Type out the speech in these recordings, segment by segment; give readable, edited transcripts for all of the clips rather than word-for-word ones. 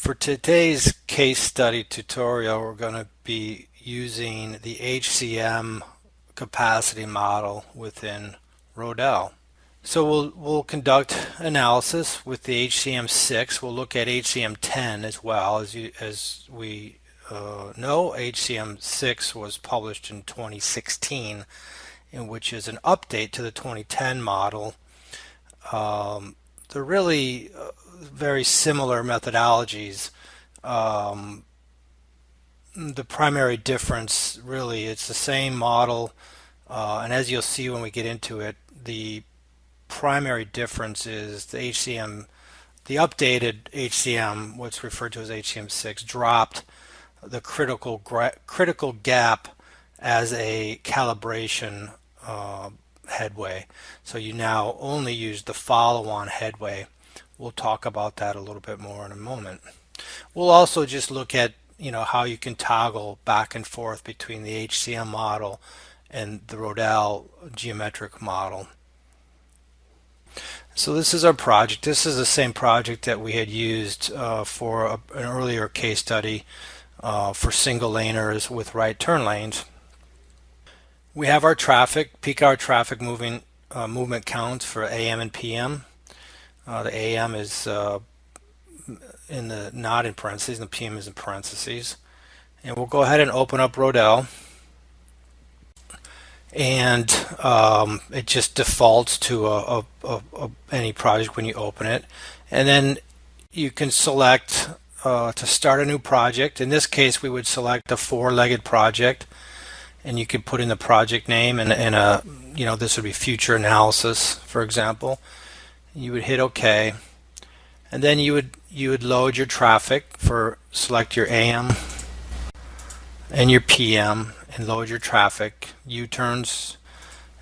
For today's case study tutorial, we're going to be using the HCM capacity model within Rodel. So we'll conduct analysis with the HCM6. We'll look at HCM10 as well. As we know, HCM6 was published in 2016, in which is an update to the 2010 model. They're really very similar methodologies. The primary difference, really, it's the same model, and as you'll see when we get into it, the primary difference is the updated HCM, what's referred to as HCM6, dropped the critical gap as a calibration headway. So you now only use the follow-on headway. We'll talk about that a little bit more in a moment. We'll also just look at how you can toggle back and forth between the HCM model and the Rodel geometric model. So this is our project. This is the same project that we had used for an earlier case study for single laners with right turn lanes. We have our traffic, peak hour traffic movement counts for AM and PM. The AM is not in parentheses, and the PM is in parentheses. And we'll go ahead and open up Rodel, and it just defaults to any project when you open it. And then you can select to start a new project. In this case, we would select a four-legged project, and you could put in the project name and this would be future analysis, for example. You would hit OK, and then you would load your traffic. Select your AM and your PM and load your traffic, U-turns,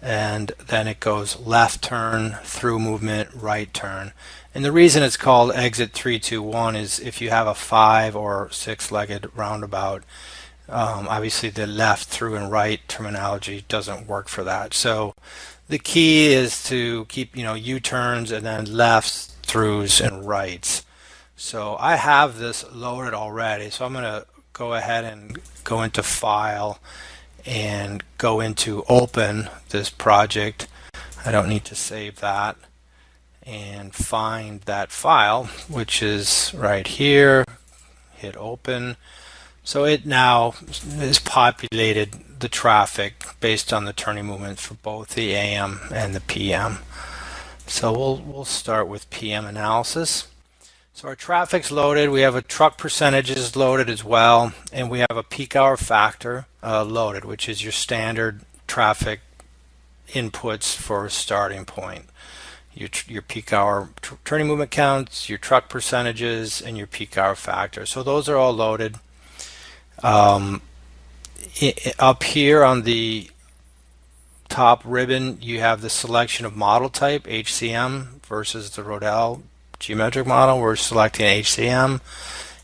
and then it goes left turn, through movement, right turn. And the reason it's called exit 321 is if you have a 5 or 6-legged roundabout, obviously the left, through, and right terminology doesn't work for that. So the key is to keep U-turns and then lefts, throughs, and rights. So I have this loaded already, so I'm going to go ahead and go into File and go into Open this project. I don't need to save that, and find that file, which is right here. Hit Open. So it now has populated the traffic based on the turning movement for both the AM and the PM. So we'll start with PM analysis. So our traffic's loaded. We have a truck percentages loaded as well, and we have a peak hour factor loaded, which is your standard traffic inputs for a starting point. Your peak hour turning movement counts, your truck percentages, and your peak hour factor. So those are all loaded. Up here on the top ribbon, you have the selection of model type, HCM, versus the Rodel geometric model. We're selecting HCM.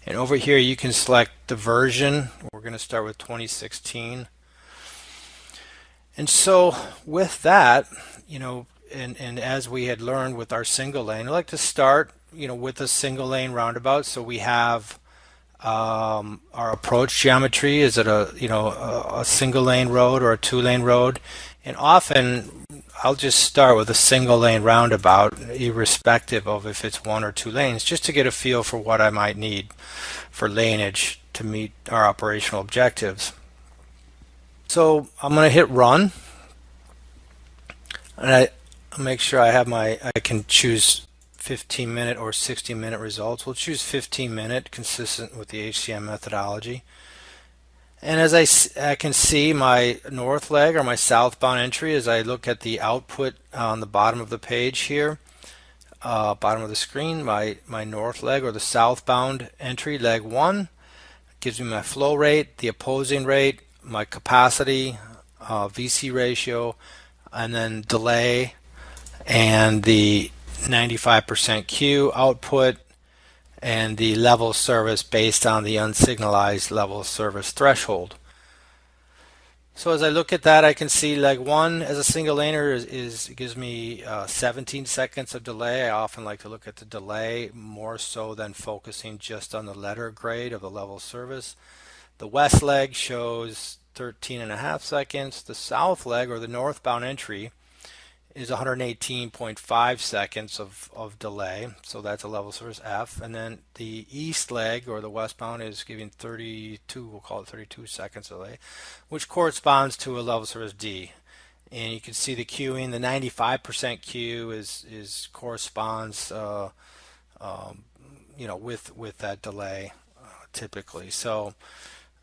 And over here you can select the version. We're going to start with 2016. And so with that, and as we had learned with our single lane, I like to start with a single lane roundabout. So we have our approach geometry. Is it a single lane road or a two-lane road? And often I'll just start with a single lane roundabout, irrespective of if it's one or two lanes, just to get a feel for what I might need for laneage to meet our operational objectives. So I'm going to hit Run, and I make sure I can choose 15-minute or 60-minute results. We'll choose 15-minute, consistent with the HCM methodology. And as I can see my north leg or my southbound entry, as I look at the output on the bottom of the page here, bottom of the screen, my north leg or the southbound entry, leg 1, gives me my flow rate, the opposing rate, my capacity, VC ratio, and then delay, and the 95% Q output, and the level of service based on the unsignalized level of service threshold. So as I look at that, I can see like one as a single laner is gives me 17 seconds of delay. I often like to look at the delay more so than focusing just on the letter grade of the level of service. The west leg shows 13 and a half seconds. The south leg, or the northbound entry, is 118.5 seconds of delay. So that's a level service F. And then the east leg, or the westbound, is giving 32, we'll call it 32 seconds delay, which corresponds to a level service D. And you can see the queuing. The 95% queue is corresponds, with that delay typically. So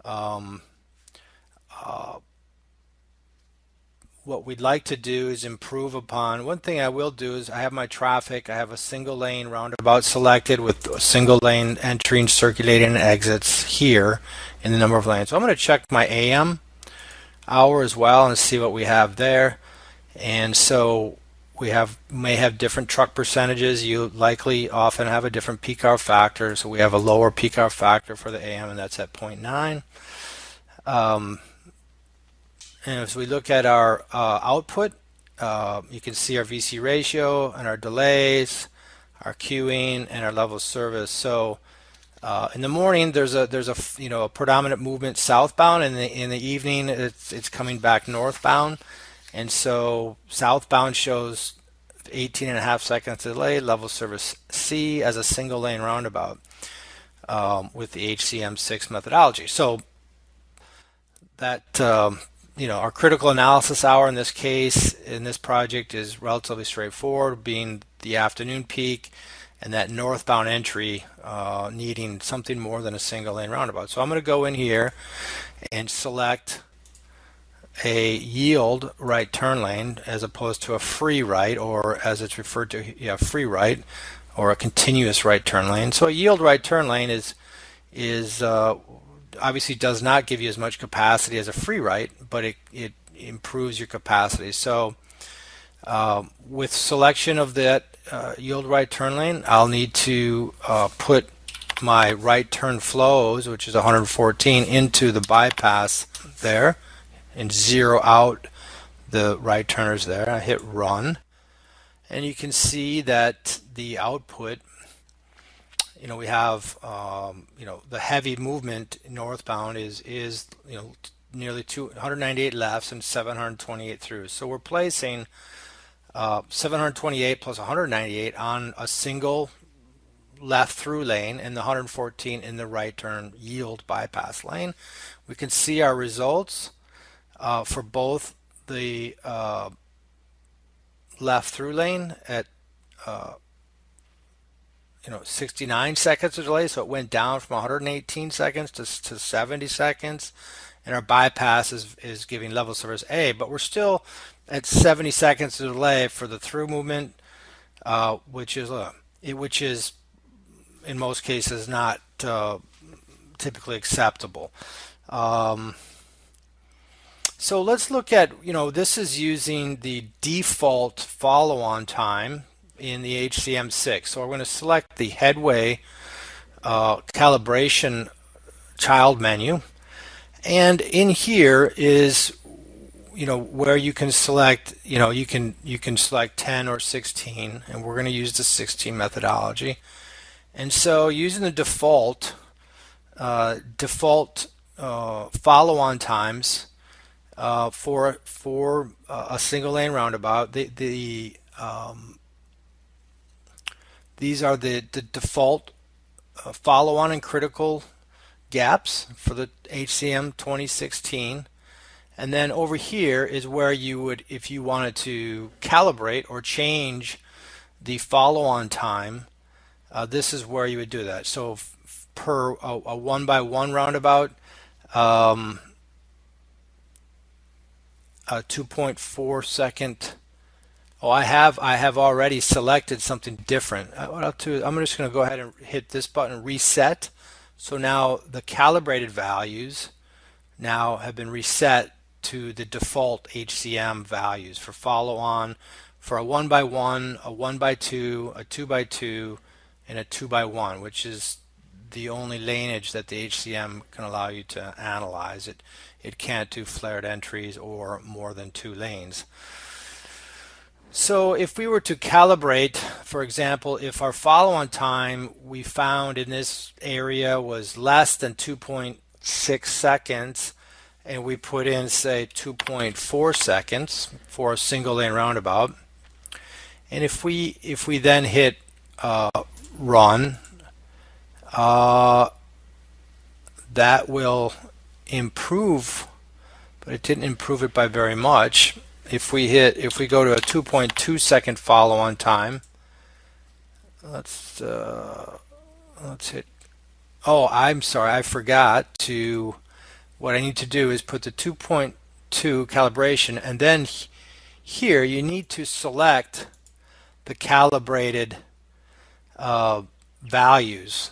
um, uh, what we'd like to do is improve upon. One thing I will do is I have my traffic. I have a single lane roundabout selected with a single lane entering, circulating, and exits here in the number of lanes. So I'm going to check my AM hour as well and see what we have there. And so may have different truck percentages. You likely often have a different peak hour factor. So we have a lower peak hour factor for the AM, and that's at 0.9. And as we look at our output, you can see our VC ratio and our delays, our queuing, and our level of service. So in the morning, there's a predominant movement southbound, and in the evening, it's coming back northbound. And so southbound shows 18 and a half seconds delay, level of service C as a single lane roundabout with the HCM6 methodology. So that our critical analysis hour in this case, in this project, is relatively straightforward, being the afternoon peak and that northbound entry needing something more than a single lane roundabout. So I'm going to go in here and select a yield right turn lane as opposed to a free right, or as it's referred to, free right, or a continuous right turn lane. So a yield right turn lane is obviously does not give you as much capacity as a free right, but it improves your capacity. So with selection of that yield right turn lane, I'll need to put my right turn flows, which is 114, into the bypass there and zero out the right turners there. I hit run, and you can see that the output, we have the heavy movement northbound is nearly 198 lefts and 728 throughs. So we're placing 728 plus 198 on a single left through lane and the 114 in the right turn yield bypass lane. We can see our results for both the left through lane at 69 seconds of delay, so it went down from 118 seconds to 70 seconds, and our bypass is giving level service A, but we're still at 70 seconds of delay for the through movement, which is in most cases not typically acceptable. So let's look at, this is using the default follow-on time in the HCM6. So we're going to select the headway calibration child menu, and in here is where you can select you can select 10 or 16, and we're going to use the 16 methodology. And so using the default follow-on times for a single lane roundabout, these are the default follow-on and critical gaps for the HCM 2016. And then over here is where you would, if you wanted to calibrate or change the follow-on time, this is where you would do that. So per a 1x1 roundabout, a 2.4 second. Oh, I have already selected something different. What I'll do, I'm just going to go ahead and hit this button, reset. So now the calibrated values now have been reset to the default HCM values for follow-on, for a 1x1, a 1x2, a 2x2, and a 2x1, which is the only laneage that the HCM can allow you to analyze. It can't do flared entries or more than 2 lanes. So if we were to calibrate, for example, if our follow-on time we found in this area was less than 2.6 seconds, and we put in, say, 2.4 seconds for a single lane roundabout, and if we then hit run, that will improve, but it didn't improve it by very much. If we go to a 2.2 second follow-on time, let's hit. Oh, I'm sorry, I forgot to. What I need to do is put the 2.2 calibration, and then here you need to select the calibrated values.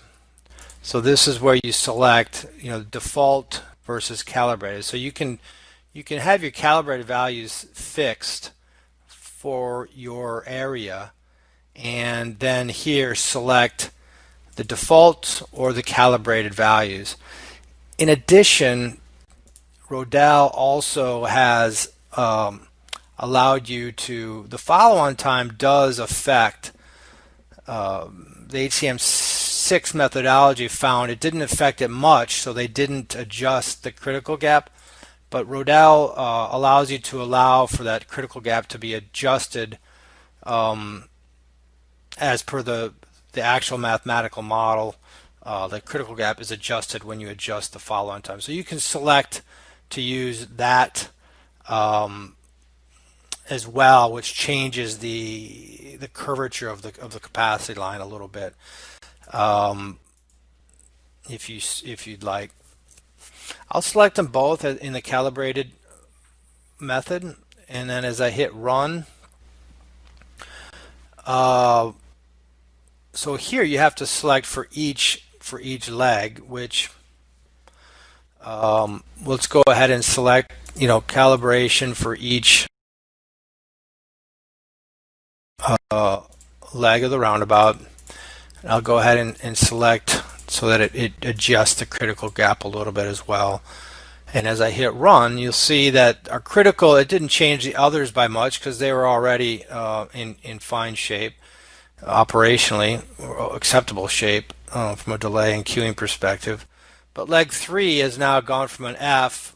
So this is where you select, default versus calibrated. So you can have your calibrated values fixed for your area, and then here select the default or the calibrated values. In addition, Rodel also has allowed you to, the follow-on time does affect, the HCM6 methodology found it didn't affect it much, so they didn't adjust the critical gap, but Rodel allows you to allow for that critical gap to be adjusted as per the actual mathematical model. The critical gap is adjusted when you adjust the follow-on time. So you can select to use that as well, which changes the curvature of the capacity line a little bit, if you'd like. I'll select them both in the calibrated method, and then as I hit run, so here you have to select for each leg, which let's go ahead and select calibration for each leg of the roundabout. And I'll go ahead and select so that it adjusts the critical gap a little bit as well. And as I hit run, you'll see that our critical, it didn't change the others by much because they were already in fine shape, operationally or acceptable shape from a delay and queuing perspective. But leg 3 has now gone from an F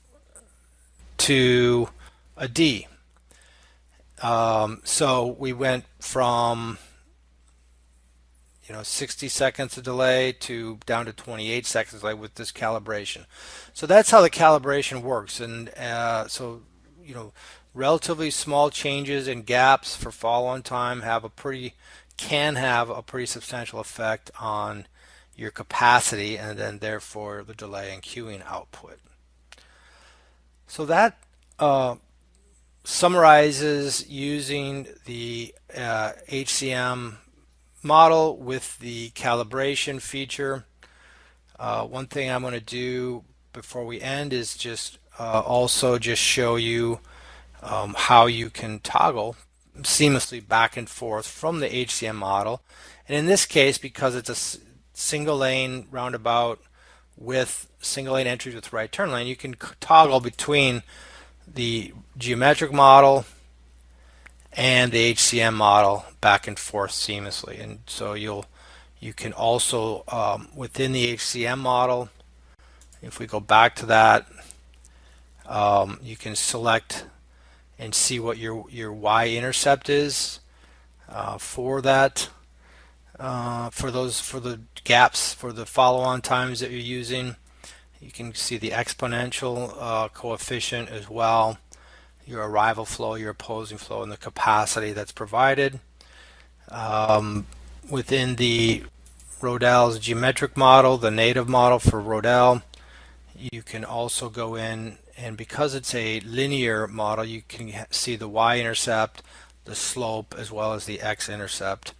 to a D. So we went from 60 seconds of delay to down to 28 seconds delay with this calibration. So that's how the calibration works, and so relatively small changes in gaps for follow-on time can have a pretty substantial effect on your capacity and then therefore the delay and queuing output. So that summarizes using the HCM model with the calibration feature. One thing I'm going to do before we end is just also just show you how you can toggle seamlessly back and forth from the HCM model. And in this case, because it's a single lane roundabout with single lane entries with right turn lane, you can toggle between the geometric model and the HCM model back and forth seamlessly. And so you can also within the HCM model, if we go back to that, you can select and see what your y-intercept is for that, for the gaps, for the follow-on times that you're using. You can see the exponential coefficient as well, your arrival flow, your opposing flow, and the capacity that's provided. Within the Rodel's geometric model, the native model for Rodel, you can also go in, and because it's a linear model, you can see the y-intercept, the slope, as well as the x-intercept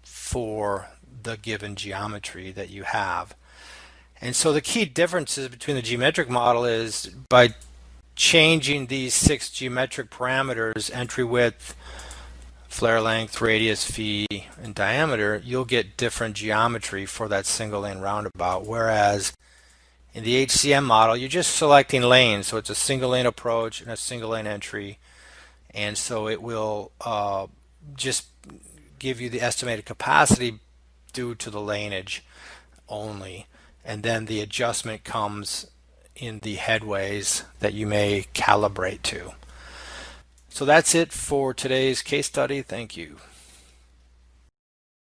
for the given geometry that you have. And so the key differences between the geometric model is by changing these 6 geometric parameters, entry width, flare length, radius, phi, and diameter, you'll get different geometry for that single lane roundabout. Whereas in the HCM model, you're just selecting lanes. So it's a single lane approach and a single lane entry. And so it will just give you the estimated capacity due to the laneage only. And then the adjustment comes in the headways that you may calibrate to. So that's it for today's case study. Thank you.